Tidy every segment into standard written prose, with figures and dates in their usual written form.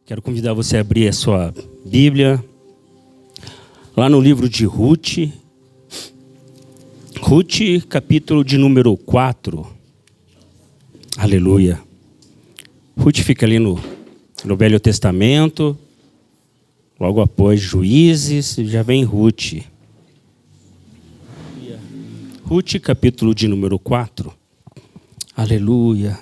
Quero convidar você a abrir a sua Bíblia, lá no livro de Ruth. Ruth, capítulo de número 4. Aleluia. Ruth fica ali no Velho Testamento, logo após Juízes, já vem Ruth. Ruth, capítulo de número 4. Aleluia.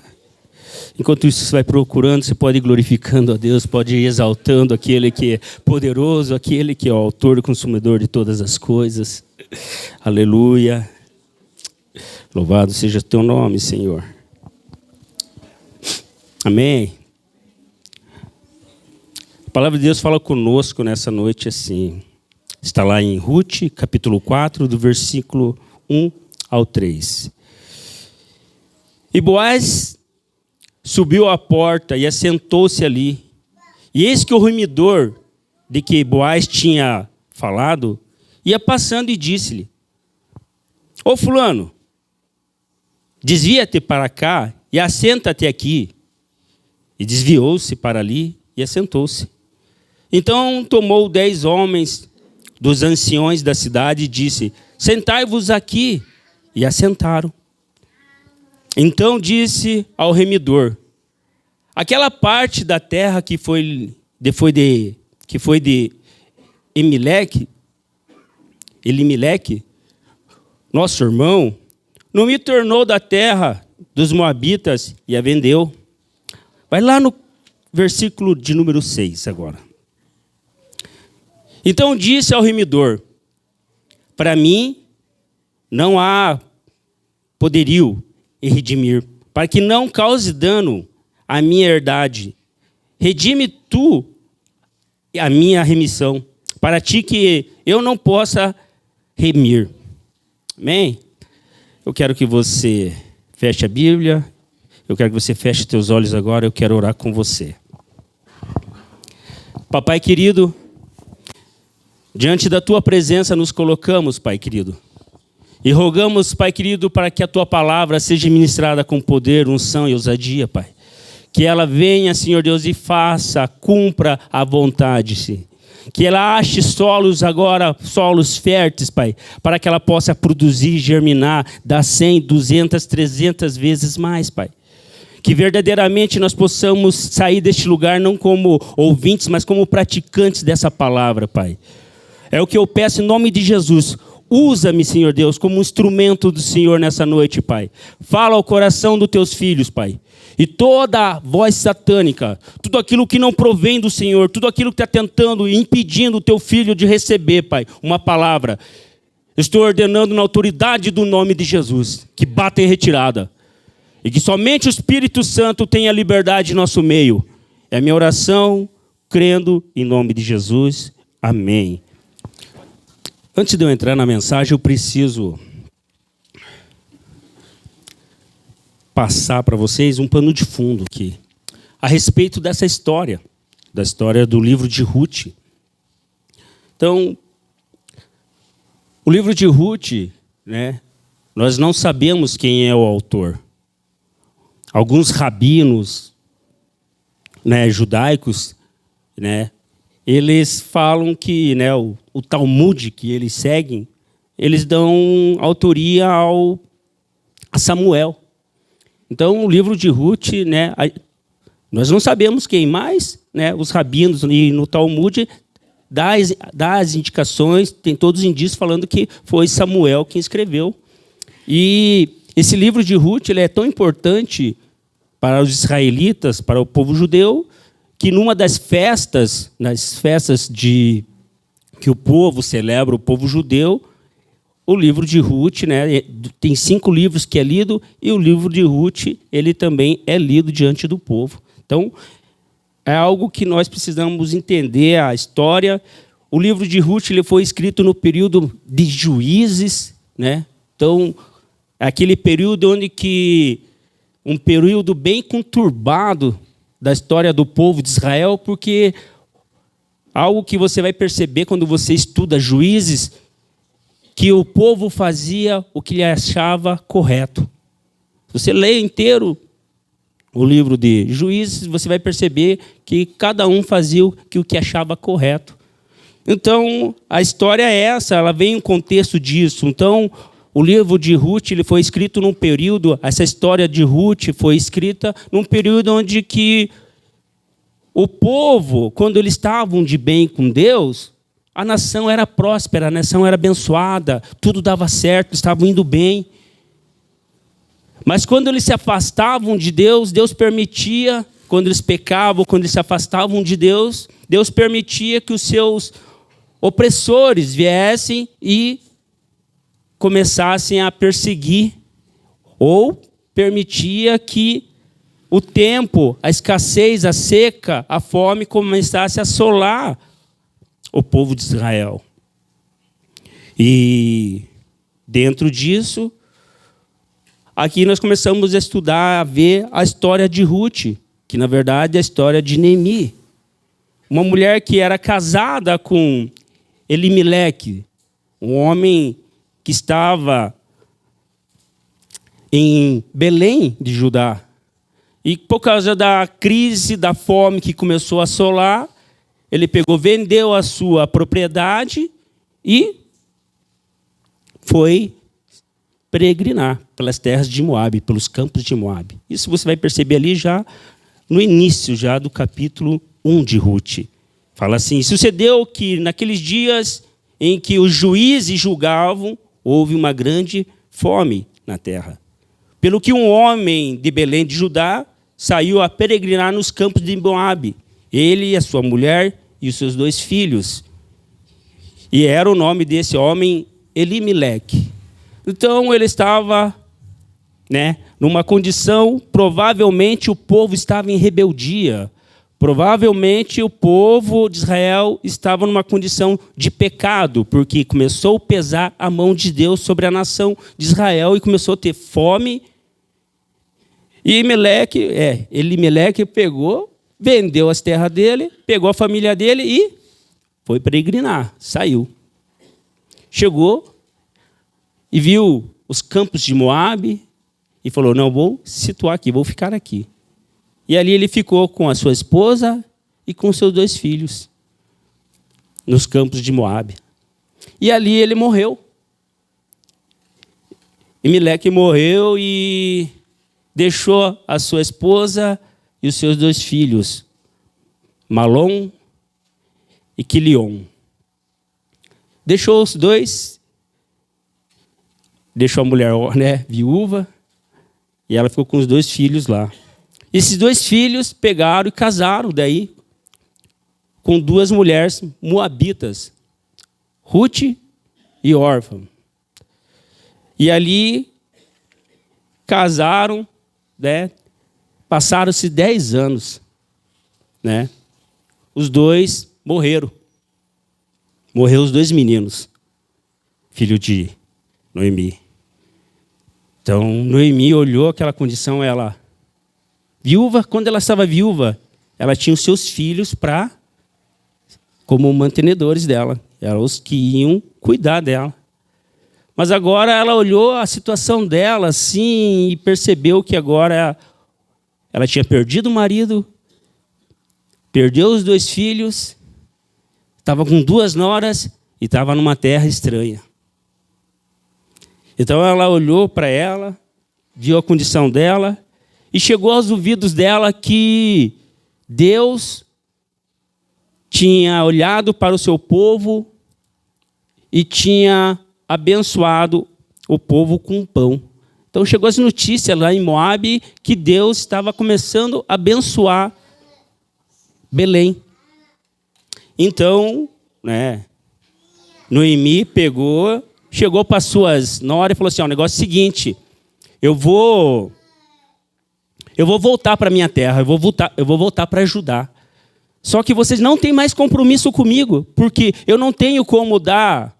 Enquanto isso, você vai procurando, você pode ir glorificando a Deus, pode ir exaltando aquele que é poderoso, aquele que é o autor e consumidor de todas as coisas. Aleluia. Louvado seja o teu nome, Senhor. Amém. A palavra de Deus fala conosco nessa noite assim. Está lá em Ruth, capítulo 4, do versículo 1 ao 3. E Boaz subiu à porta e assentou-se ali. E eis que o remidor de que Boaz tinha falado ia passando e disse-lhe: Ô fulano, desvia-te para cá e assenta-te aqui. E desviou-se para ali e assentou-se. Então tomou 10 homens dos anciões da cidade e disse: sentai-vos aqui. E assentaram. Então disse ao remidor: aquela parte da terra que foi de Elimeleque, nosso irmão, não me tornou da terra dos moabitas e a vendeu. Vai lá no versículo de número 6 agora. Então disse ao remidor: para mim não há poderio em redimir, para que não cause dano à minha herdade. Redime tu a minha remissão, para ti que eu não possa remir. Amém? Eu quero que você feche a Bíblia, eu quero que você feche teus olhos agora, eu quero orar com você. Papai querido, diante da tua presença nos colocamos, Pai querido. E rogamos, Pai querido, para que a tua palavra seja ministrada com poder, unção e ousadia, Pai. Que ela venha, Senhor Deus, e faça, cumpra a vontade, Senhor. Que ela ache solos agora, solos férteis, Pai, para que ela possa produzir, germinar, dar 100, 200, 300 vezes mais, Pai. Que verdadeiramente nós possamos sair deste lugar não como ouvintes, mas como praticantes dessa palavra, Pai. É o que eu peço em nome de Jesus. Usa-me, Senhor Deus, como um instrumento do Senhor nessa noite, Pai. Fala ao coração dos teus filhos, Pai. E toda voz satânica, tudo aquilo que não provém do Senhor, tudo aquilo que está tentando e impedindo o teu filho de receber, Pai, uma palavra, estou ordenando na autoridade do nome de Jesus, que bata em retirada. E que somente o Espírito Santo tenha liberdade em nosso meio. É a minha oração, crendo em nome de Jesus. Amém. Antes de eu entrar na mensagem, eu preciso passar para vocês um pano de fundo aqui, a respeito dessa história, da história do livro de Ruth. Então, o livro de Ruth, né, nós não sabemos quem é o autor. Alguns rabinos, né, judaicos, né, eles falam que, né, o Talmud que eles seguem, eles dão autoria a Samuel. Então, o livro de Ruth, né, nós não sabemos quem mais, né, os rabinos e no Talmud dá as indicações, tem todos os indícios falando que foi Samuel quem escreveu. E esse livro de Ruth ele é tão importante para os israelitas, para o povo judeu, que numa das festas, nas festas que o povo celebra, o povo judeu, o livro de Ruth, né, tem 5 livros que é lido, e o livro de Ruth, ele também é lido diante do povo. Então, é algo que nós precisamos entender a história. O livro de Ruth ele foi escrito no período de Juízes, né? Então, é aquele período um período bem conturbado da história do povo de Israel, porque algo que você vai perceber quando você estuda Juízes, que o povo fazia o que lhe achava correto. Você lê inteiro o livro de Juízes, você vai perceber que cada um fazia o que achava correto. Então, a história é essa, ela vem em contexto disso. Então, o livro de Ruth ele foi escrito num período, essa história de Ruth foi escrita num período onde que o povo, quando eles estavam de bem com Deus, a nação era próspera, a nação era abençoada, tudo dava certo, estavam indo bem. Mas quando eles se afastavam de Deus, Deus permitia, quando eles pecavam, quando eles se afastavam de Deus, Deus permitia que os seus opressores viessem e começassem a perseguir, ou permitia que o tempo, a escassez, a seca, a fome começasse a assolar o povo de Israel. E dentro disso, aqui nós começamos a estudar, a ver a história de Ruth, que na verdade é a história de Noemi. Uma mulher que era casada com Elimeleque, um homem que estava em Belém de Judá. E por causa da crise, da fome que começou a assolar, ele pegou, vendeu a sua propriedade e foi peregrinar pelas terras de Moabe, pelos campos de Moabe. Isso você vai perceber ali já no início já do capítulo 1 de Ruth. Fala assim: sucedeu que naqueles dias em que os juízes julgavam, houve uma grande fome na terra. Pelo que um homem de Belém de Judá saiu a peregrinar nos campos de Moabe, ele e a sua mulher e os seus 2 filhos. E era o nome desse homem Elimeleque. Então ele estava, numa condição, provavelmente o povo estava em rebeldia. Provavelmente o povo de Israel estava numa condição de pecado, porque começou a pesar a mão de Deus sobre a nação de Israel e começou a ter fome. E Elimeleque pegou, vendeu as terras dele, pegou a família dele e foi peregrinar, saiu. Chegou e viu os campos de Moabe e falou: não, vou situar aqui, vou ficar aqui. E ali ele ficou com a sua esposa e com seus 2 filhos, nos campos de Moabe. E ali ele morreu. Elimeleque morreu e deixou a sua esposa e os seus 2 filhos, Malom e Quilion. Deixou os 2, deixou a mulher viúva, e ela ficou com os 2 filhos lá. Esses 2 filhos pegaram e casaram daí com 2 mulheres moabitas, Ruth e Orfa. E ali casaram, passaram-se 10 anos, Os 2 morreram. Morreu os 2 meninos, filho de Noemi. Então, Noemi olhou aquela condição, ela viúva. Quando ela estava viúva, ela tinha os seus filhos como mantenedores dela. Eram os que iam cuidar dela. Mas agora ela olhou a situação dela assim e percebeu que agora ela tinha perdido o marido, perdeu os 2 filhos, estava com 2 noras e estava numa terra estranha. Então ela olhou para ela, viu a condição dela e chegou aos ouvidos dela que Deus tinha olhado para o seu povo e tinha abençoado o povo com pão. Então chegou as notícias lá em Moabe que Deus estava começando a abençoar Belém. Então, Noemi chegou para suas noras e falou assim: o negócio é o seguinte, eu vou voltar para a minha terra, eu vou voltar para Judá. Só que vocês não têm mais compromisso comigo, porque eu não tenho como dar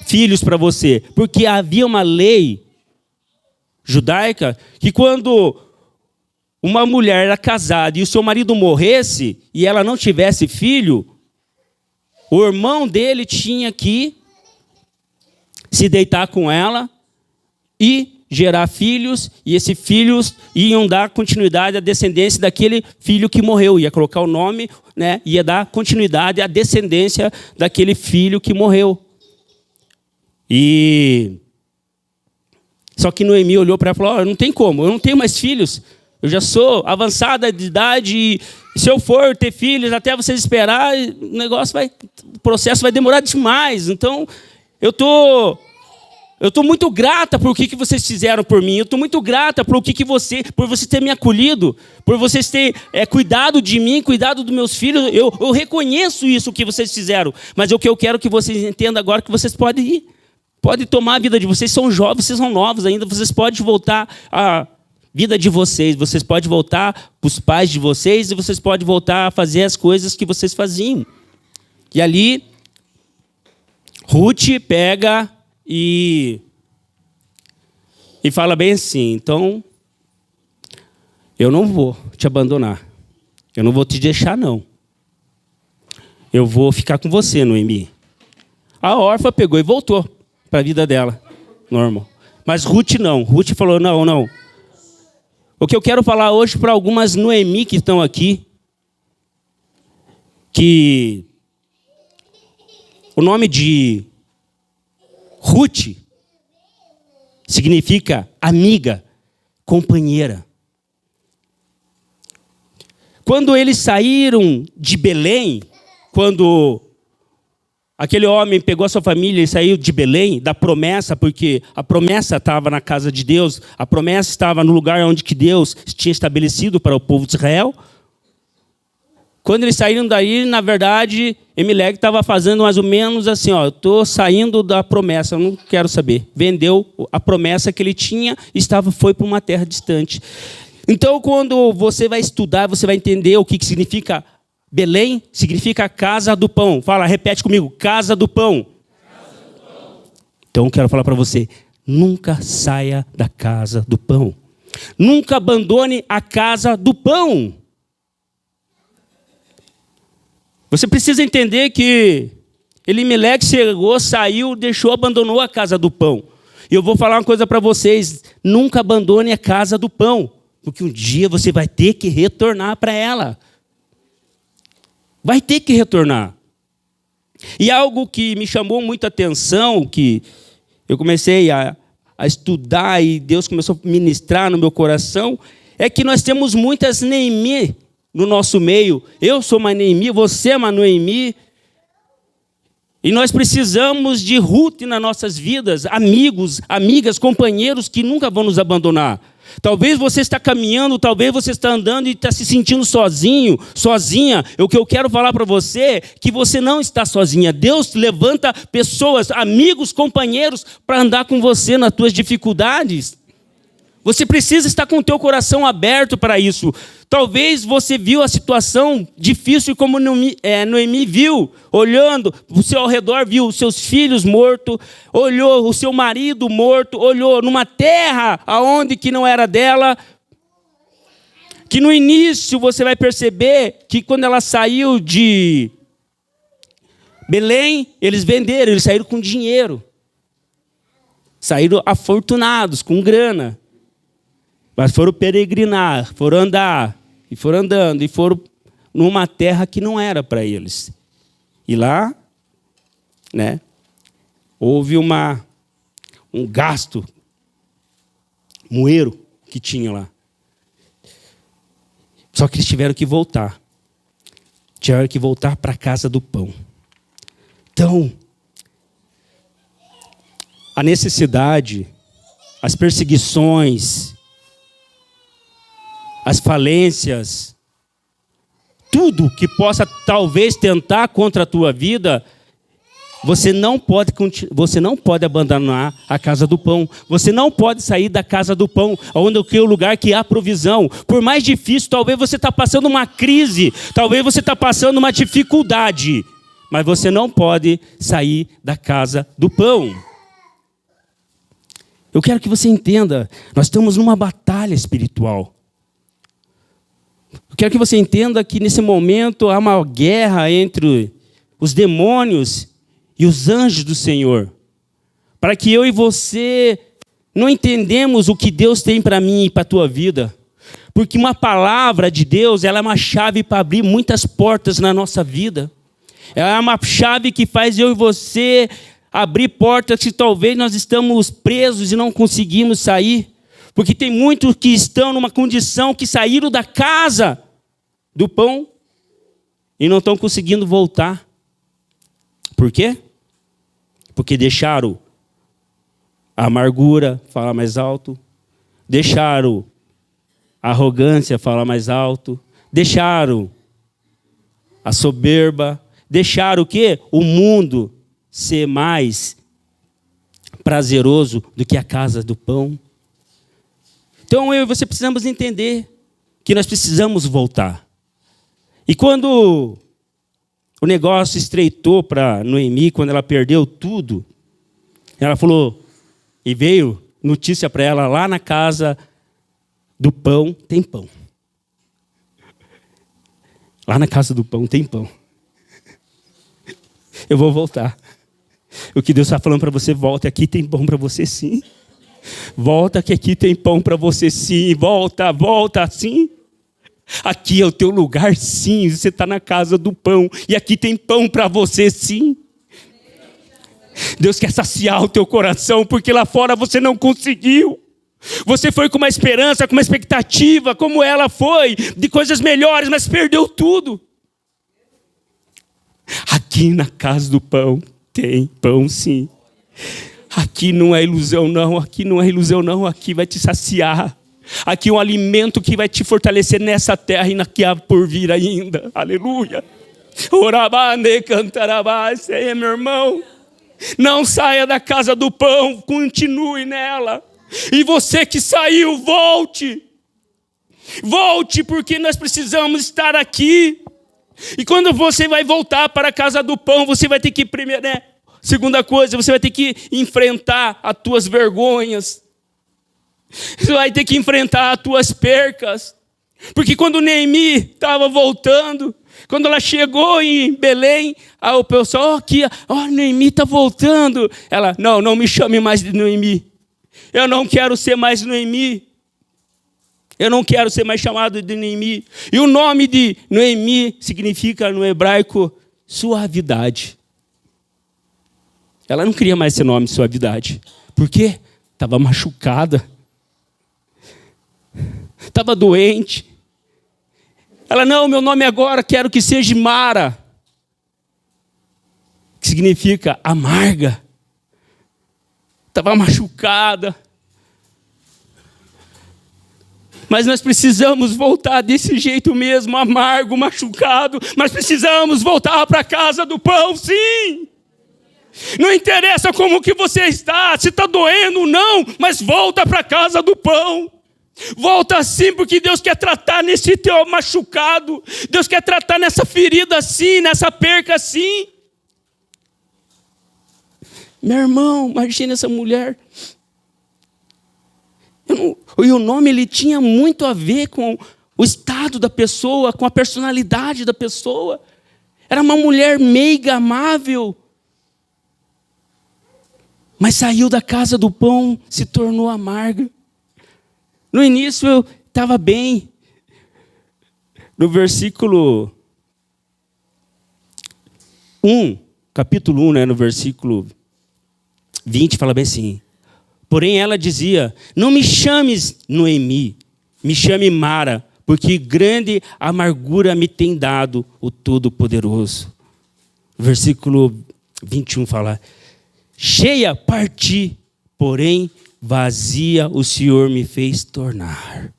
filhos para você. Porque havia uma lei judaica que quando uma mulher era casada e o seu marido morresse e ela não tivesse filho, o irmão dele tinha que se deitar com ela e gerar filhos, e esses filhos iam dar continuidade à descendência daquele filho que morreu. Ia colocar o nome, né? Ia dar continuidade à descendência daquele filho que morreu. Só que Noemi olhou para ela e falou: não tem como, eu não tenho mais filhos. Eu já sou avançada de idade e se eu for ter filhos, até vocês esperar, o processo vai demorar demais. Então, eu estou muito grata por o que vocês fizeram por mim. Eu estou muito grata por você ter me acolhido, por vocês terem cuidado de mim, cuidado dos meus filhos. Eu reconheço isso que vocês fizeram. Mas o que eu quero que vocês entendam agora é que vocês podem ir. Podem tomar a vida de vocês. São jovens, vocês são novos ainda. Vocês podem voltar à vida de vocês. Vocês podem voltar para os pais de vocês e vocês podem voltar a fazer as coisas que vocês faziam. E ali, Ruth pega e fala bem assim: então, eu não vou te abandonar. Eu não vou te deixar, não. Eu vou ficar com você, Noemi. A órfã pegou e voltou para a vida dela, normal. Mas Ruth não. Ruth falou: não. O que eu quero falar hoje para algumas Noemi que estão aqui, que o nome de Ruth significa amiga, companheira. Quando eles saíram de Belém, quando aquele homem pegou a sua família e saiu de Belém, da promessa, porque a promessa estava na casa de Deus, a promessa estava no lugar onde que Deus tinha estabelecido para o povo de Israel. Quando eles saíram daí, na verdade, Emelec estava fazendo mais ou menos assim: eu estou saindo da promessa, eu não quero saber. Vendeu a promessa que ele tinha e foi para uma terra distante. Então, quando você vai estudar, você vai entender o que significa Belém. Significa casa do pão. Fala, repete comigo: casa do pão. Casa do pão. Então, eu quero falar para você: nunca saia da casa do pão. Nunca abandone a casa do pão. Você precisa entender que Elimeleque chegou, saiu, abandonou a casa do pão. E eu vou falar uma coisa para vocês: nunca abandone a casa do pão, porque um dia você vai ter que retornar para ela. Vai ter que retornar. E algo que me chamou muita atenção, que eu comecei a estudar e Deus começou a ministrar no meu coração, é que nós temos muitas Noemi no nosso meio. Eu sou uma Noemi, você é uma Noemi. E nós precisamos de Ruth nas nossas vidas, amigos, amigas, companheiros que nunca vão nos abandonar. Talvez você está caminhando, talvez você está andando e está se sentindo sozinho, sozinha. O que eu quero falar para você é que você não está sozinha. Deus levanta pessoas, amigos, companheiros para andar com você nas tuas dificuldades. Você precisa estar com o teu coração aberto para isso. Talvez você viu a situação difícil como Noemi viu, olhando o seu ao redor, viu os seus filhos mortos, olhou o seu marido morto, olhou numa terra aonde que não era dela. Que no início você vai perceber que quando ela saiu de Belém, eles venderam, eles saíram com dinheiro. Saíram afortunados, com grana. Mas foram peregrinar, foram andar, e foram andando, e foram numa terra que não era para eles. E lá, né, houve um gasto, moeiro que tinha lá. Só que eles tiveram que voltar. Tiveram que voltar para a casa do pão. Então, a necessidade, as perseguições, as falências, tudo que possa talvez tentar contra a tua vida, você não pode abandonar a casa do pão. Você não pode sair da casa do pão, onde é o lugar que há provisão. Por mais difícil, talvez você está passando uma crise, talvez você está passando uma dificuldade, mas você não pode sair da casa do pão. Eu quero que você entenda, nós estamos numa batalha espiritual. Eu quero que você entenda que nesse momento há uma guerra entre os demônios e os anjos do Senhor. Para que eu e você não entendemos o que Deus tem para mim e para a tua vida. Porque uma palavra de Deus, ela é uma chave para abrir muitas portas na nossa vida. Ela é uma chave que faz eu e você abrir portas que talvez nós estamos presos e não conseguimos sair. Porque tem muitos que estão numa condição que saíram da casa do pão e não estão conseguindo voltar. Por quê? Porque deixaram a amargura falar mais alto, deixaram a arrogância falar mais alto, deixaram a soberba, deixaram o quê? O mundo ser mais prazeroso do que a casa do pão. Então eu e você precisamos entender que nós precisamos voltar. E quando o negócio estreitou para Noemi, quando ela perdeu tudo, ela falou, e veio notícia para ela, lá na casa do pão tem pão. Lá na casa do pão tem pão. Eu vou voltar. O que Deus está falando para você, volta, aqui tem pão para você sim. Volta que aqui tem pão para você sim. Volta sim. Aqui é o teu lugar sim. Você está na casa do pão. E aqui tem pão para você sim. Deus quer saciar o teu coração, porque lá fora você não conseguiu. Você foi com uma esperança, com uma expectativa, como ela foi, de coisas melhores, mas perdeu tudo. Aqui na casa do pão tem pão sim. Aqui não é ilusão não, aqui não é ilusão não, aqui vai te saciar. Aqui é um alimento que vai te fortalecer nessa terra e na que há por vir ainda. Aleluia. Orabane cantarabá, esse aí é meu irmão. Não saia da casa do pão, continue nela. E você que saiu, volte. Volte, porque nós precisamos estar aqui. E quando você vai voltar para a casa do pão, você vai ter que, primeiro, segunda coisa, você vai ter que enfrentar as tuas vergonhas. Você vai ter que enfrentar as tuas percas. Porque quando Noemi estava voltando, quando ela chegou em Belém, o pessoal, Noemi está voltando. Ela, não me chame mais de Noemi. Eu não quero ser mais Noemi. Eu não quero ser mais chamado de Noemi. E o nome de Noemi significa no hebraico suavidade. Ela não queria mais esse nome, suavidade. Por quê? Estava machucada. Estava doente. Ela, não, meu nome agora quero que seja Mara. Que significa amarga. Estava machucada. Mas nós precisamos voltar desse jeito mesmo, amargo, machucado. Mas precisamos voltar para a casa do pão, sim. Não interessa como que você está, se está doendo ou não, mas volta para a casa do pão. Volta sim, porque Deus quer tratar nesse teu machucado. Deus quer tratar nessa ferida assim, nessa perca assim. Meu irmão, imagina essa mulher. E o nome ele tinha muito a ver com o estado da pessoa, com a personalidade da pessoa. Era uma mulher meiga, amável. Mas saiu da casa do pão, se tornou amarga. No início eu estava bem. No versículo 1, capítulo 1, no versículo 20, fala bem assim. Porém ela dizia, não me chames Noemi, me chame Mara, porque grande amargura me tem dado o Todo-Poderoso. Versículo 21 fala, cheia parti, porém vazia o Senhor me fez tornar.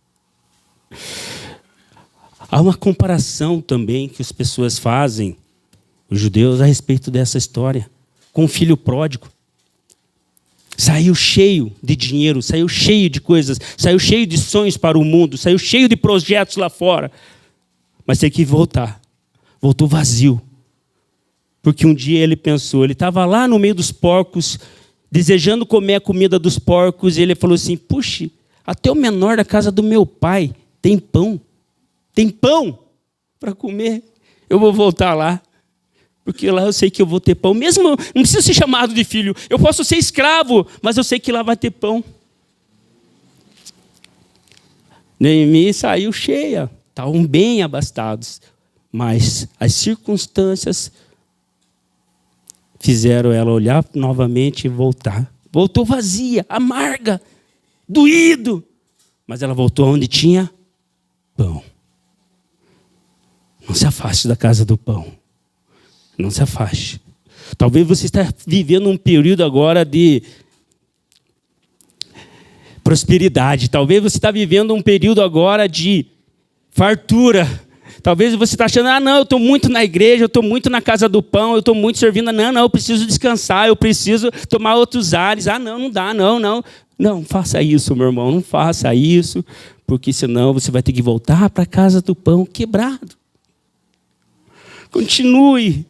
Há uma comparação também que as pessoas fazem, os judeus, a respeito dessa história, com o filho pródigo. Saiu cheio de dinheiro, saiu cheio de coisas, saiu cheio de sonhos para o mundo, saiu cheio de projetos lá fora. Mas tem que voltar. Voltou vazio. Porque um dia ele pensou, ele estava lá no meio dos porcos, desejando comer a comida dos porcos, e ele falou assim, puxa, até o menor da casa do meu pai tem pão para comer. Eu vou voltar lá. Porque lá eu sei que eu vou ter pão. Mesmo, não preciso ser chamado de filho. Eu posso ser escravo, mas eu sei que lá vai ter pão. Noemi saiu cheia, estavam bem abastados, mas as circunstâncias fizeram ela olhar novamente e voltar. Voltou vazia, amarga, doído, mas ela voltou onde tinha pão. Não se afaste da casa do pão. Não se afaste. Talvez você está vivendo um período agora de prosperidade. Talvez você está vivendo um período agora de fartura. Talvez você está achando, não, eu estou muito na igreja, eu estou muito na casa do pão, eu estou muito servindo. Não, eu preciso descansar, eu preciso tomar outros ares. Não dá, não. Não faça isso, meu irmão, não faça isso, porque senão você vai ter que voltar para a casa do pão quebrado. Continue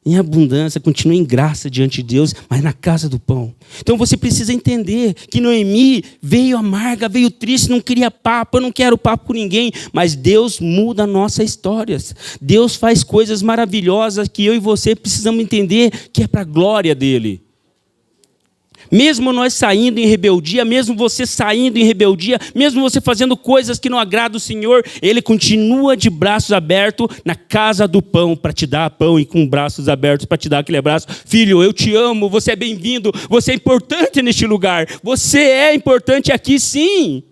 em abundância, continue em graça diante de Deus, mas na casa do pão. Então você precisa entender que Noemi veio amarga, veio triste, não queria papo, eu não quero papo com ninguém, mas Deus muda nossas histórias. Deus faz coisas maravilhosas que eu e você precisamos entender que é para a glória dele. Mesmo nós saindo em rebeldia, mesmo você saindo em rebeldia, mesmo você fazendo coisas que não agradam o Senhor, Ele continua de braços abertos na casa do pão para te dar pão e com braços abertos para te dar aquele abraço. Filho, eu te amo, você é bem-vindo, você é importante neste lugar, você é importante aqui sim.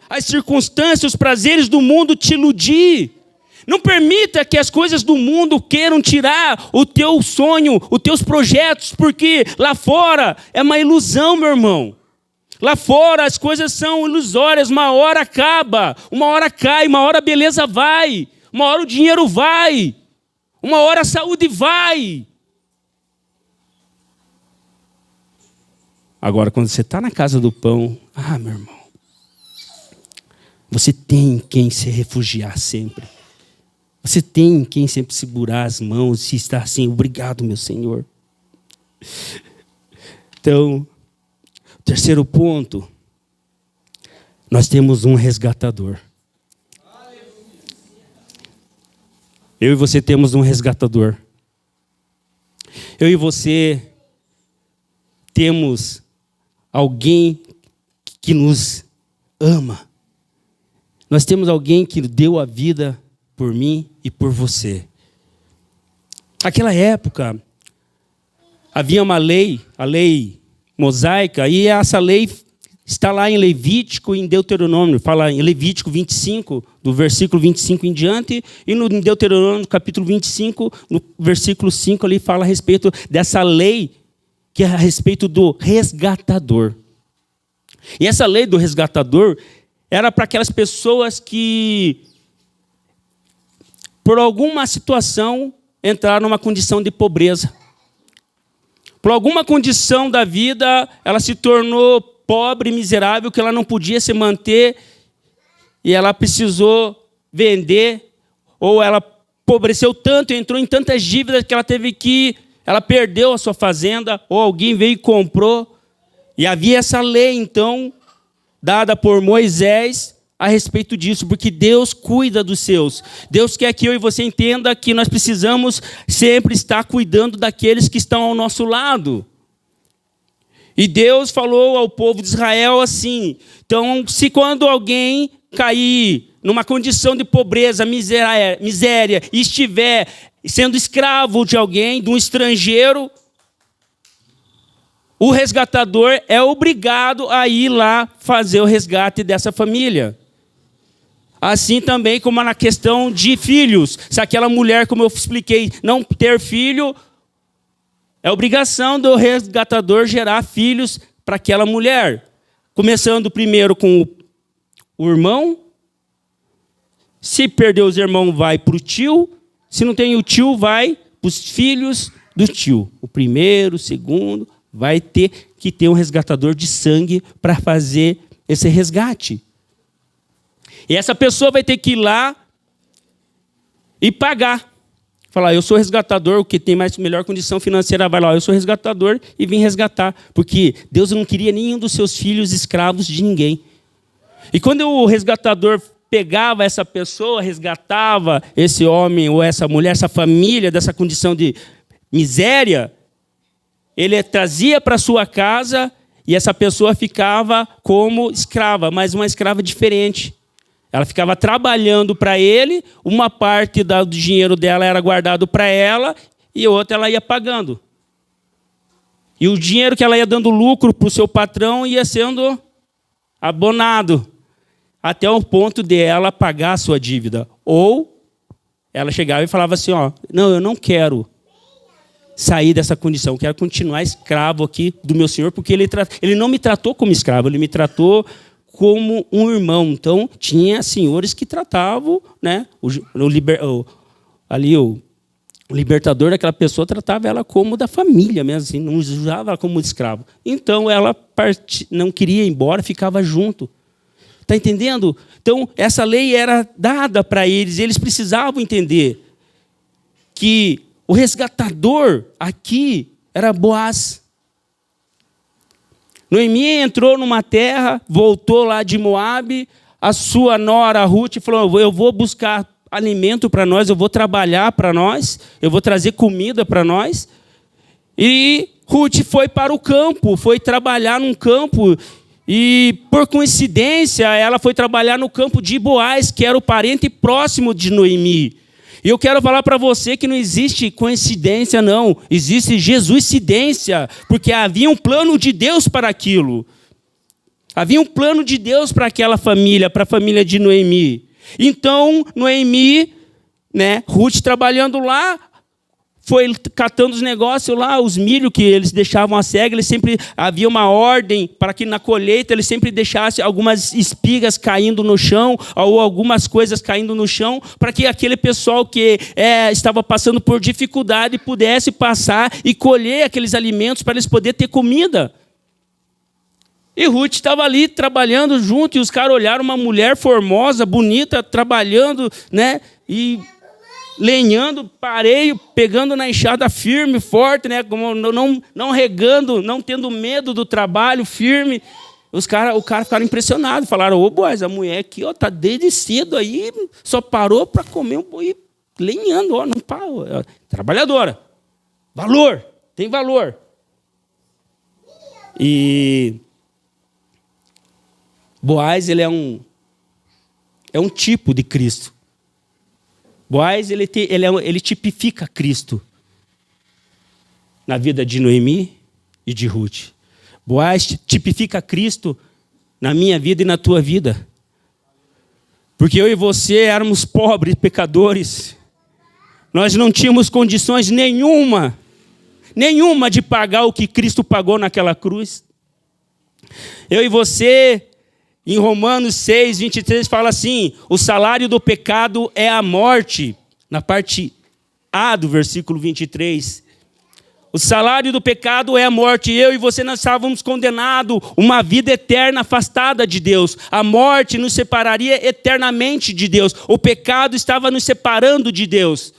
As circunstâncias, os prazeres do mundo te iludir. Não permita que as coisas do mundo queiram tirar o teu sonho, os teus projetos, porque lá fora é uma ilusão, meu irmão. Lá fora as coisas são ilusórias, uma hora acaba, uma hora cai, uma hora a beleza vai, uma hora o dinheiro vai, uma hora a saúde vai. Agora, quando você está na casa do pão, meu irmão, você tem quem se refugiar sempre. Você tem quem sempre segurar as mãos e estar assim, obrigado, meu Senhor. Então, terceiro ponto, nós temos um resgatador. Eu e você temos um resgatador. Eu e você temos alguém que nos ama. Nós temos alguém que deu a vida por mim e por você. Naquela época, havia uma lei, a lei mosaica, e essa lei está lá em Levítico e em Deuteronômio. Fala em Levítico 25, do versículo 25 em diante, e no Deuteronômio, capítulo 25, no versículo 5, ali fala a respeito dessa lei, que é a respeito do resgatador. E essa lei do resgatador era para aquelas pessoas que por alguma situação, entrar numa condição de pobreza. Por alguma condição da vida, ela se tornou pobre, miserável, que ela não podia se manter, e ela precisou vender, ou ela empobreceu tanto, entrou em tantas dívidas, que ela perdeu a sua fazenda, ou alguém veio e comprou. E havia essa lei, então, dada por Moisés, a respeito disso, porque Deus cuida dos seus. Deus quer que eu e você entenda que nós precisamos sempre estar cuidando daqueles que estão ao nosso lado. E Deus falou ao povo de Israel assim, então, se quando alguém cair numa condição de pobreza, miséria, e estiver sendo escravo de alguém, de um estrangeiro, o resgatador é obrigado a ir lá fazer o resgate dessa família. Assim também como na questão de filhos. Se aquela mulher, como eu expliquei, não ter filho, é obrigação do resgatador gerar filhos para aquela mulher. Começando primeiro com o irmão. Se perder os irmãos, vai para o tio. Se não tem o tio, vai para os filhos do tio. O primeiro, o segundo, vai ter que ter um resgatador de sangue para fazer esse resgate. E essa pessoa vai ter que ir lá e pagar. Falar, eu sou resgatador, o que tem melhor condição financeira vai lá, eu sou resgatador e vim resgatar. Porque Deus não queria nenhum dos seus filhos escravos de ninguém. E quando o resgatador pegava essa pessoa, resgatava esse homem ou essa mulher, essa família dessa condição de miséria, ele trazia para sua casa e essa pessoa ficava como escrava, mas uma escrava diferente. Ela ficava trabalhando para ele, uma parte do dinheiro dela era guardado para ela e outra ela ia pagando. E o dinheiro que ela ia dando lucro para o seu patrão ia sendo abonado, até o ponto de ela pagar a sua dívida. Ou ela chegava e falava assim, ó, não, eu não quero sair dessa condição, eu quero continuar escravo aqui do meu senhor, porque ele não me tratou como escravo, ele me tratou como um irmão. Então, tinha senhores que tratavam, né, o libertador daquela pessoa tratava ela como da família mesmo, assim, não usava ela como escravo. Então, ela não queria ir embora, ficava junto. Está entendendo? Então, essa lei era dada para eles, e eles precisavam entender que o resgatador aqui era Boaz. Noemi entrou numa terra, voltou lá de Moabe, a sua nora Ruth falou, eu vou buscar alimento para nós, eu vou trabalhar para nós, eu vou trazer comida para nós. E Ruth foi para o campo, foi trabalhar num campo, e por coincidência ela foi trabalhar no campo de Boaz, que era o parente próximo de Noemi. E eu quero falar para você que não existe coincidência, não. Existe Jesuscidência, porque havia um plano de Deus para aquilo. Havia um plano de Deus para aquela família, para a família de Noemi. Então, Noemi, né, Ruth trabalhando lá, foi catando os negócios lá, os milho que eles deixavam a cega, eles sempre havia uma ordem para que na colheita eles sempre deixassem algumas espigas caindo no chão, ou algumas coisas caindo no chão, para que aquele pessoal que estava passando por dificuldade pudesse passar e colher aqueles alimentos para eles poderem ter comida. E Ruth estava ali trabalhando junto, e os caras olharam uma mulher formosa, bonita, trabalhando, né? E lenhando, pareio, pegando na enxada firme, forte, né? Como não regando, não tendo medo do trabalho, firme. O cara ficaram impressionados, falaram, ô Boaz, a mulher aqui ó, tá desde cedo aí, só parou para comer um boi lenhando, ó, não parou. Trabalhadora. Valor, tem valor. E Boaz, ele é um tipo de Cristo. Boaz, ele tipifica Cristo na vida de Noemi e de Ruth. Boaz tipifica Cristo na minha vida e na tua vida. Porque eu e você éramos pobres, pecadores. Nós não tínhamos condições nenhuma de pagar o que Cristo pagou naquela cruz. Eu e você, em Romanos 6, 23, fala assim, o salário do pecado é a morte. Na parte A do versículo 23. O salário do pecado é a morte. Eu e você, nós estávamos condenados uma vida eterna afastada de Deus. A morte nos separaria eternamente de Deus. O pecado estava nos separando de Deus.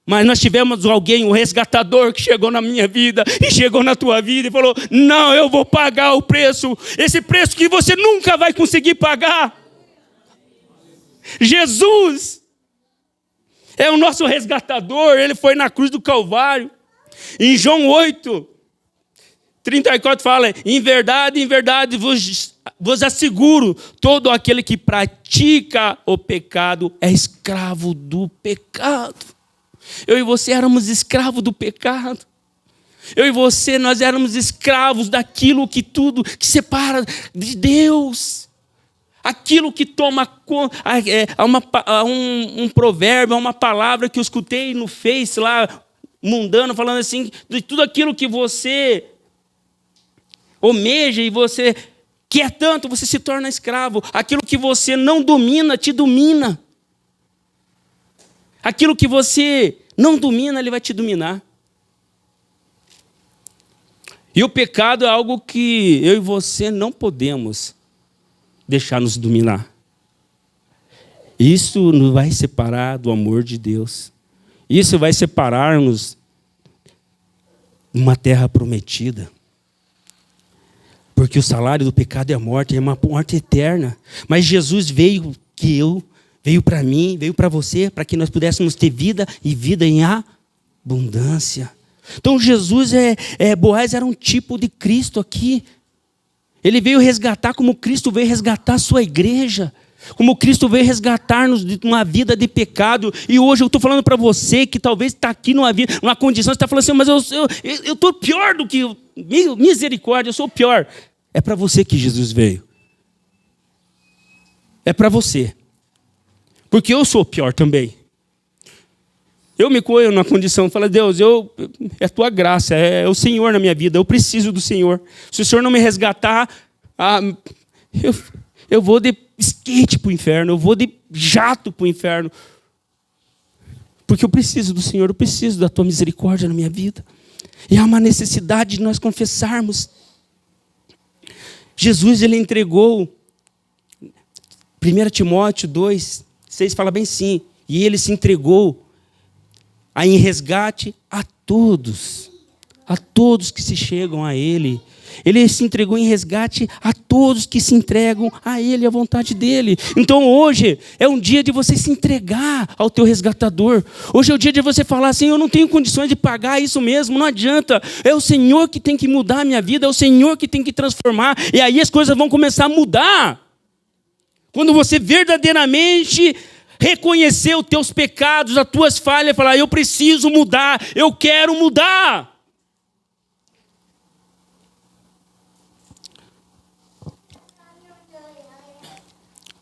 Mas nós tivemos alguém, um resgatador, que chegou na minha vida e chegou na tua vida e falou, não, eu vou pagar o preço, esse preço que você nunca vai conseguir pagar. Jesus é o nosso resgatador, ele foi na cruz do Calvário. Em João 8, 34 fala, em verdade vos asseguro, todo aquele que pratica o pecado é escravo do pecado. Eu e você éramos escravos do pecado. Eu e você, nós éramos escravos daquilo que tudo que separa de Deus. Aquilo que toma conta. Um provérbio, uma palavra que eu escutei no Face lá, mundano, falando assim, de tudo aquilo que você almeja e você quer tanto, você se torna escravo. Aquilo que você não domina, te domina. Aquilo que você não domina, ele vai te dominar. E o pecado é algo que eu e você não podemos deixar nos dominar. Isso nos vai separar do amor de Deus. Isso vai separar-nos de uma terra prometida. Porque o salário do pecado é a morte, é uma morte eterna. Mas Jesus veio para mim, veio para você, para que nós pudéssemos ter vida e vida em abundância. Então Jesus, Boaz era um tipo de Cristo aqui. Ele veio resgatar como Cristo veio resgatar a sua igreja. Como Cristo veio resgatar-nos de uma vida de pecado. E hoje eu estou falando para você que talvez está aqui numa condição, você está falando assim, mas eu estou pior do que... Misericórdia, eu sou pior. É para você que Jesus veio. É para você. Porque eu sou pior também. Eu me ponho numa condição, falo, Deus, é a tua graça, é o Senhor na minha vida, eu preciso do Senhor. Se o Senhor não me resgatar, eu vou de skate para o inferno, eu vou de jato para o inferno. Porque eu preciso do Senhor, eu preciso da tua misericórdia na minha vida. E há uma necessidade de nós confessarmos. Jesus, ele entregou, 1 Timóteo 2, 6 fala bem sim, e ele se entregou em resgate a todos que se chegam a ele. Ele se entregou em resgate a todos que se entregam a ele, à vontade dele. Então hoje é um dia de você se entregar ao teu resgatador. Hoje é o dia de você falar assim, eu não tenho condições de pagar isso mesmo, não adianta. É o Senhor que tem que mudar a minha vida, é o Senhor que tem que transformar. E aí as coisas vão começar a mudar. Quando você verdadeiramente reconhecer os teus pecados, as tuas falhas, falar, eu preciso mudar, eu quero mudar.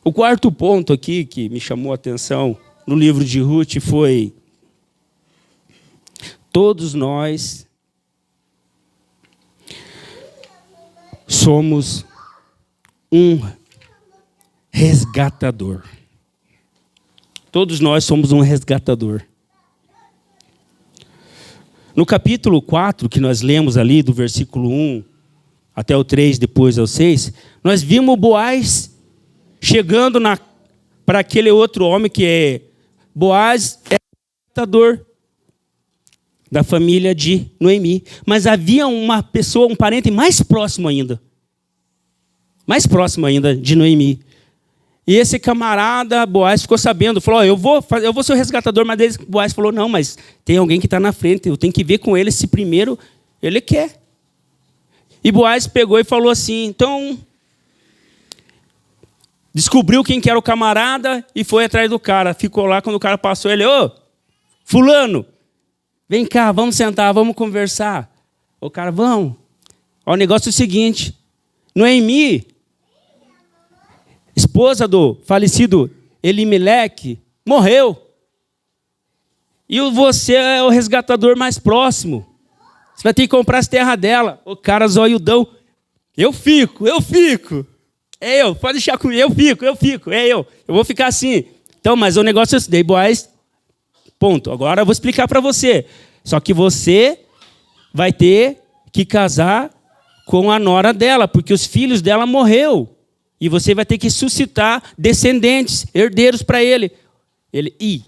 O quarto ponto aqui que me chamou a atenção no livro de Ruth foi: todos nós somos um resgatador. Todos nós somos um resgatador. No capítulo 4, que nós lemos ali, do versículo 1 até o 3, depois ao 6, nós vimos Boaz chegando para aquele outro homem que é Boaz, é resgatador da família de Noemi. Mas havia uma pessoa, um parente mais próximo ainda de Noemi. E esse camarada, Boaz, ficou sabendo, falou, eu vou ser o resgatador, mas Boaz falou, não, mas tem alguém que está na frente, eu tenho que ver com ele se primeiro ele quer. E Boaz pegou e falou assim, então, descobriu quem que era o camarada e foi atrás do cara. Ficou lá, quando o cara passou, ele, ô, fulano, vem cá, vamos sentar, vamos conversar. O cara, vamos. Ó, o negócio é o seguinte, Noemi, esposa do falecido Elimeleque, morreu. E você é o resgatador mais próximo. Você vai ter que comprar as terras dela. O cara zoiudão. Eu fico. É eu, pode deixar comigo. Eu fico. É eu. Eu vou ficar assim. Então, mas o negócio é esse. Daí, Boaz, ponto. Agora eu vou explicar para você. Só que você vai ter que casar com a nora dela, porque os filhos dela morreu. E você vai ter que suscitar descendentes, herdeiros para ele. Ele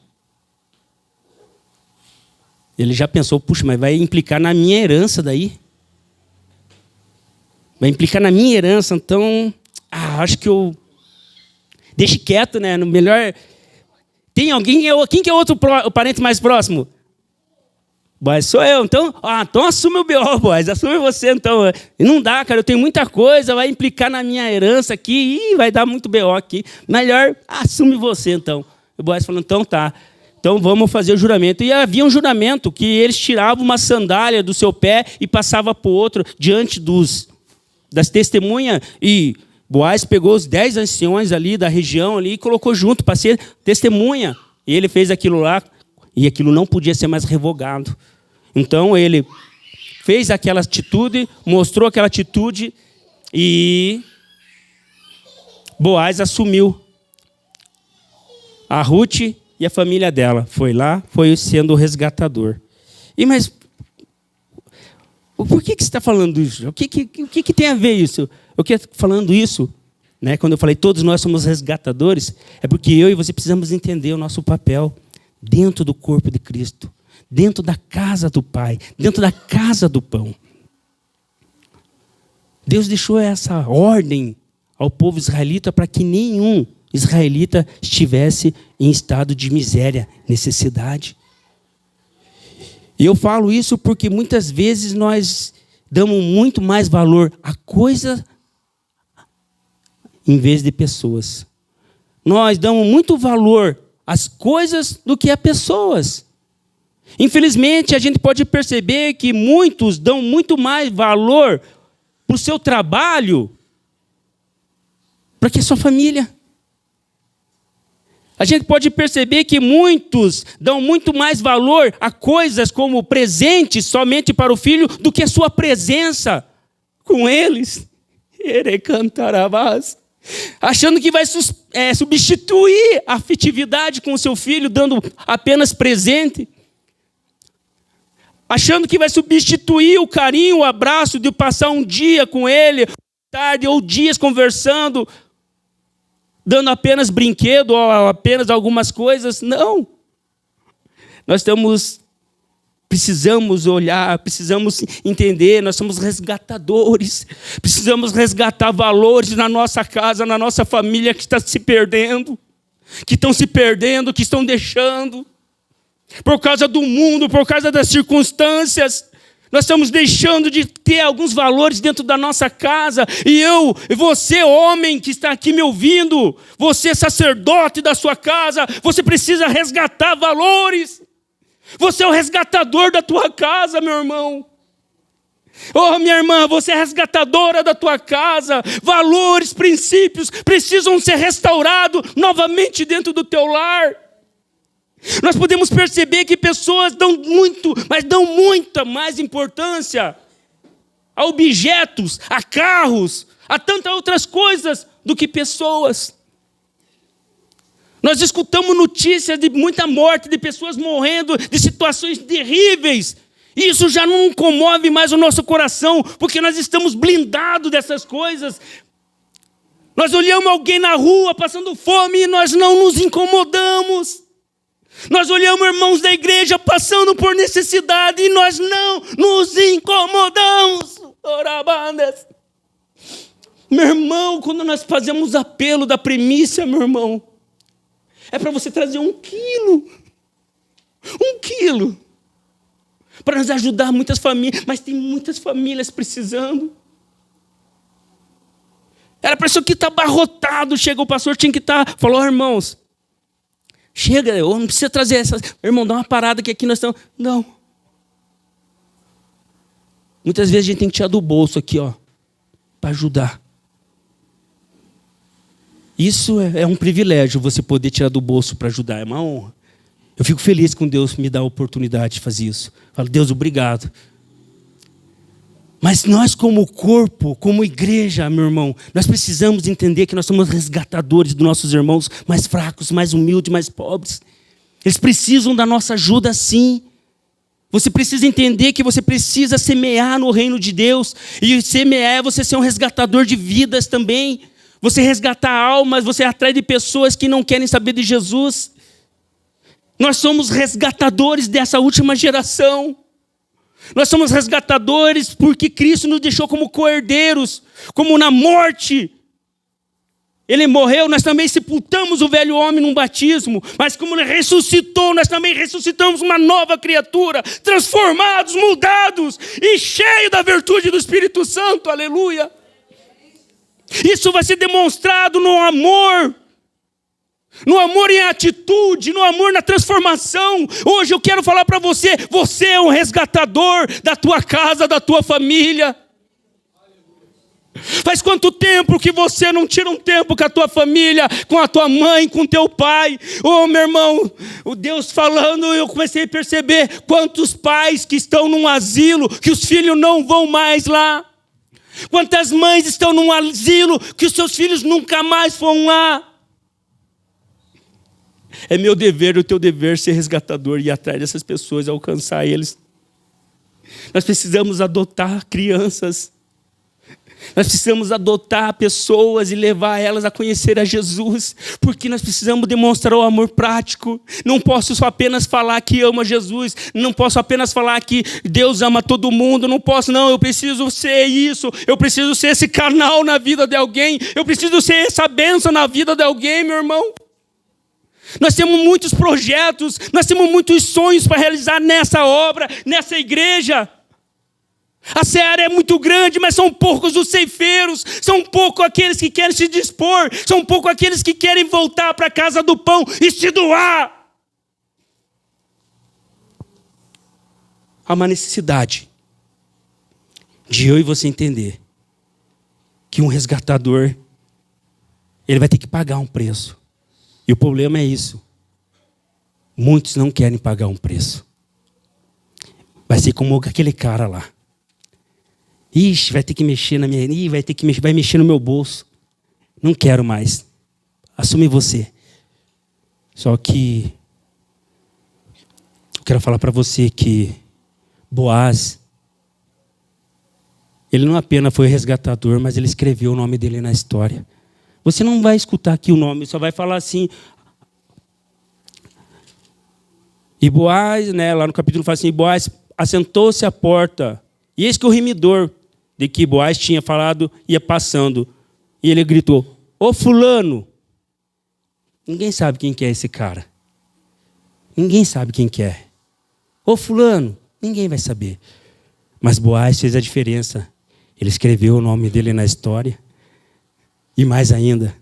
já pensou, puxa, mas vai implicar na minha herança daí? Vai implicar na minha herança, então... acho que eu... Deixe quieto, né? No melhor... Tem alguém... Quem que é outro parente mais próximo? Boaz, sou eu. Então assume o B.O., Boaz. Assume você, então. Não dá, cara. Eu tenho muita coisa. Vai implicar na minha herança aqui. Vai dar muito B.O. aqui. Melhor, assume você, então. O Boaz falou, então tá. Então vamos fazer o juramento. E havia um juramento que eles tiravam uma sandália do seu pé e passavam para o outro diante das testemunhas. E Boaz pegou os 10 anciões ali da região ali e colocou junto para ser testemunha. E ele fez aquilo lá. E aquilo não podia ser mais revogado. Então ele fez aquela atitude, mostrou aquela atitude e Boaz assumiu a Ruth e a família dela. Foi lá, foi sendo o resgatador. Mas por que você está falando isso? O que tem a ver isso? Eu estou falando isso, né, quando eu falei todos nós somos resgatadores, é porque eu e você precisamos entender o nosso papel dentro do corpo de Cristo, dentro da casa do Pai, dentro da casa do pão. Deus deixou essa ordem ao povo israelita para que nenhum israelita estivesse em estado de miséria, necessidade. E eu falo isso porque muitas vezes nós damos muito mais valor a coisa em vez de pessoas. nós damos muito valor às coisas do que a pessoas. Infelizmente, a gente pode perceber que muitos dão muito mais valor para o seu trabalho do que a sua família. A gente pode perceber que muitos dão muito mais valor a coisas como presentes somente para o filho do que a sua presença com eles. Achando que vai substituir a afetividade com o seu filho, dando apenas presente. Achando que vai substituir o carinho, o abraço de passar um dia com ele, tarde ou dias conversando, dando apenas brinquedo ou apenas algumas coisas. Não. Nós precisamos olhar, precisamos entender, nós somos resgatadores. Precisamos resgatar valores na nossa casa, na nossa família que está se perdendo, que estão deixando. Por causa do mundo, por causa das circunstâncias, nós estamos deixando de ter alguns valores dentro da nossa casa. E você, homem que está aqui me ouvindo, você, sacerdote da sua casa, você precisa resgatar valores. Você é o resgatador da tua casa, meu irmão. Oh, minha irmã, você é resgatadora da tua casa. Valores, princípios precisam ser restaurados novamente dentro do teu lar. Nós podemos perceber que pessoas dão muita mais importância a objetos, a carros, a tantas outras coisas do que pessoas. Nós escutamos notícias de muita morte, de pessoas morrendo, de situações terríveis. E isso já não comove mais o nosso coração, porque nós estamos blindados dessas coisas. Nós olhamos alguém na rua passando fome e nós não nos incomodamos. Nós olhamos irmãos da igreja passando por necessidade e nós não nos incomodamos. Meu irmão, quando nós fazemos apelo da primícia, meu irmão, é para você trazer 1 quilo. 1 quilo. Para nos ajudar muitas famílias, mas tem muitas famílias precisando. Era para isso que está abarrotado. Chega o pastor, tinha que estar. Falou, irmãos, chega, eu não precisa trazer essas. Irmão, dá uma parada que aqui nós estamos. Não. Muitas vezes a gente tem que tirar do bolso aqui, ó, para ajudar. Isso é um privilégio, você poder tirar do bolso para ajudar, é uma honra. Eu fico feliz quando Deus me dá a oportunidade de fazer isso. Falo, Deus, obrigado. Mas nós como corpo, como igreja, meu irmão, nós precisamos entender que nós somos resgatadores dos nossos irmãos mais fracos, mais humildes, mais pobres. Eles precisam da nossa ajuda, sim. Você precisa entender que você precisa semear no reino de Deus. E semear é você ser um resgatador de vidas também. Você resgatar almas, você atrai de pessoas que não querem saber de Jesus. Nós somos resgatadores dessa última geração. Nós somos resgatadores porque Cristo nos deixou como co-herdeiros, como na morte. Ele morreu, nós também sepultamos o velho homem num batismo, mas como ele ressuscitou, nós também ressuscitamos uma nova criatura, transformados, mudados e cheios da virtude do Espírito Santo, aleluia. Isso vai ser demonstrado no amor em atitude, no amor na transformação. Hoje eu quero falar para você, você é um resgatador da tua casa, da tua família. Faz quanto tempo que você não tira um tempo com a tua família, com a tua mãe, com o teu pai? Oh, meu irmão, o Deus falando, eu comecei a perceber quantos pais que estão num asilo, que os filhos não vão mais lá. Quantas mães estão num asilo que os seus filhos nunca mais vão lá. É meu dever, o teu dever ser resgatador e ir atrás dessas pessoas, alcançar eles. Nós precisamos adotar crianças. Nós precisamos adotar pessoas e levar elas a conhecer a Jesus, porque nós precisamos demonstrar o amor prático. Não posso só apenas falar que amo a Jesus, não posso apenas falar que Deus ama todo mundo, não, eu preciso ser isso, eu preciso ser esse canal na vida de alguém, eu preciso ser essa bênção na vida de alguém, meu irmão. Nós temos muitos projetos, nós temos muitos sonhos para realizar nessa obra, nessa igreja. A seara é muito grande, mas são poucos os ceifeiros. São poucos aqueles que querem se dispor. São poucos aqueles que querem voltar para a casa do pão e se doar. Há uma necessidade de eu e você entender que um resgatador, ele vai ter que pagar um preço. E o problema é isso. Muitos não querem pagar um preço. Vai ser como aquele cara lá. Ixi, vai ter que mexer na minha... vai mexer no meu bolso. Não quero mais. Assume você. Só que eu quero falar para você que Boaz, ele não apenas foi resgatador, mas ele escreveu o nome dele na história. Você não vai escutar aqui o nome, só vai falar assim. E Boaz, lá no capítulo fala assim, Boaz assentou-se à porta. E eis que o remidor de que Boaz tinha falado ia passando. E ele gritou, ô fulano. Ninguém sabe quem que é esse cara. Ninguém sabe quem que é. Ô fulano. Ninguém vai saber. Mas Boaz fez a diferença. Ele escreveu o nome dele na história. E mais ainda,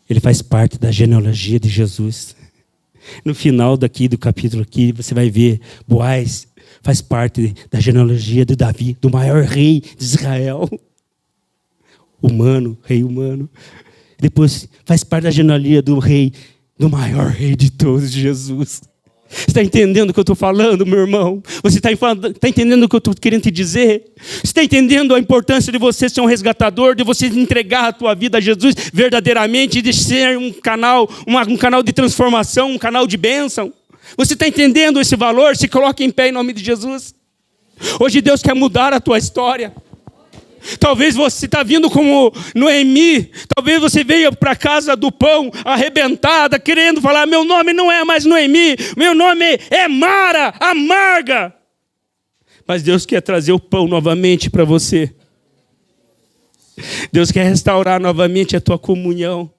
ele faz parte da genealogia de Jesus. No final do capítulo aqui, você vai ver, Boaz faz parte da genealogia de Davi, do maior rei de Israel. Rei humano. Depois faz parte da genealogia do maior rei de todos, Jesus. Você está entendendo o que eu estou falando, meu irmão? Você está entendendo o que eu estou querendo te dizer? Você está entendendo a importância de você ser um resgatador, de você entregar a tua vida a Jesus verdadeiramente, de ser um canal de transformação, um canal de bênção? Você está entendendo esse valor? Se coloque em pé em nome de Jesus. Hoje Deus quer mudar a tua história. Talvez você está vindo como Noemi. Talvez você veio para a casa do pão arrebentada, querendo falar, meu nome não é mais Noemi, meu nome é Mara, amarga. Mas Deus quer trazer o pão novamente para você. Deus quer restaurar novamente a tua comunhão.